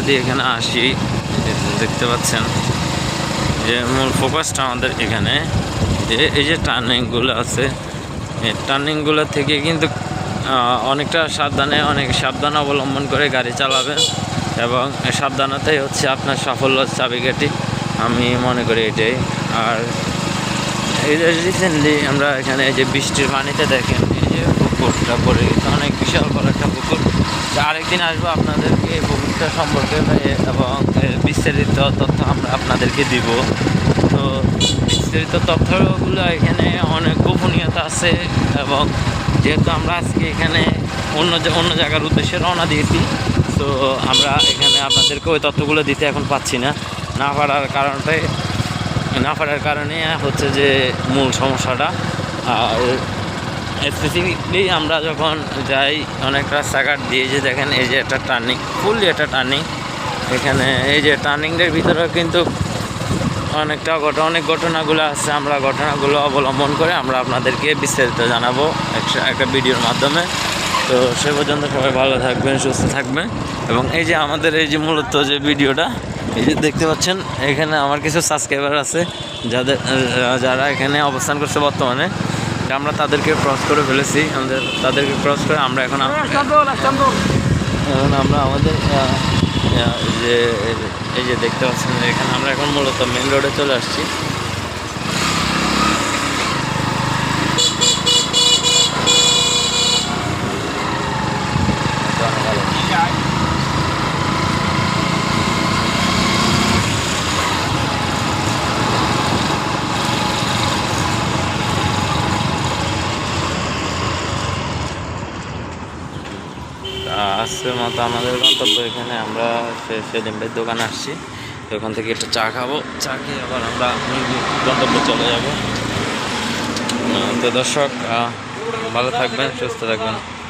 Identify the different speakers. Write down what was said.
Speaker 1: যদি এখানে আসি, দেখতে পাচ্ছেন যে মূল ফোকাসটা আমাদের এখানে, এই যে টার্নিংগুলো আছে, এই টার্নিংগুলো থেকে কিন্তু অনেকটা অনেক সাবধান অবলম্বন করে গাড়ি চালাবেন, এবং সাবধানতাই হচ্ছে আপনার সাফল্যর চাবিকাঠি, আমি মনে করি এটাই। আর এই যে রিসেন্টলি আমরা এখানে এই যে বৃষ্টির পানিতে দেখেন এই যে পুকুরটা পড়ে গেছে, অনেক বিশাল বড় একটা পুকুর। আরেকদিন আসবো আপনাদেরকে এই পুকুরটা সম্পর্কে এবং বিস্তারিত তথ্য আমরা আপনাদেরকে দিব। তো বিস্তারিত তথ্যগুলো এখানে অনেক গোপনীয়তা আছে, এবং যেহেতু আমরা আজকে এখানে অন্য জায়গার উদ্দেশ্যে রওনা দিয়েছি, তো আমরা এখানে আপনাদেরকে ওই তথ্যগুলো দিতে এখন পাচ্ছি না পারার কারণে হচ্ছে যে মূল সমস্যাটা। আর স্পেসিফিকলি আমরা যখন যাই অনেক রাস্তাঘাট দিয়ে, যে দেখেন এই যে একটা টার্নিং, ফুললি একটা টার্নিং, এখানে এই যে টার্নিংয়ের ভিতরে কিন্তু অনেক ঘটনাগুলো আছে। আমরা ঘটনাগুলো অবলম্বন করে আমরা আপনাদেরকে বিস্তারিত জানাবো একটা ভিডিওর মাধ্যমে। তো সে পর্যন্ত সবাই ভালো থাকবেন, সুস্থ থাকবেন। এবং এই যে আমাদের এই যে মূলত যে ভিডিওটা এই যে দেখতে পাচ্ছেন, এখানে আমার কিছু সাবস্ক্রাইবার আছে যারা এখানে অবস্থান করছে বর্তমানে, আমরা তাদেরকে ক্রস করে ফেলেছি। তাদেরকে ক্রস করে আমরা এখন আমরা আমাদের যে এই যে দেখতে পাচ্ছেন, এখানে আমরা এখন মূলত মেন রোডে চলে আসছি। আজকের মতো আমাদের গন্তব্য এখানে, আমরা সেলিম ভাইয়ের দোকানে আসছি। তো ওখান থেকে একটু চা খাবো, চা খেয়ে আবার আমরা গন্তব্যে চলে যাব। তো দর্শক ভালো থাকবেন, সুস্থ থাকবেন।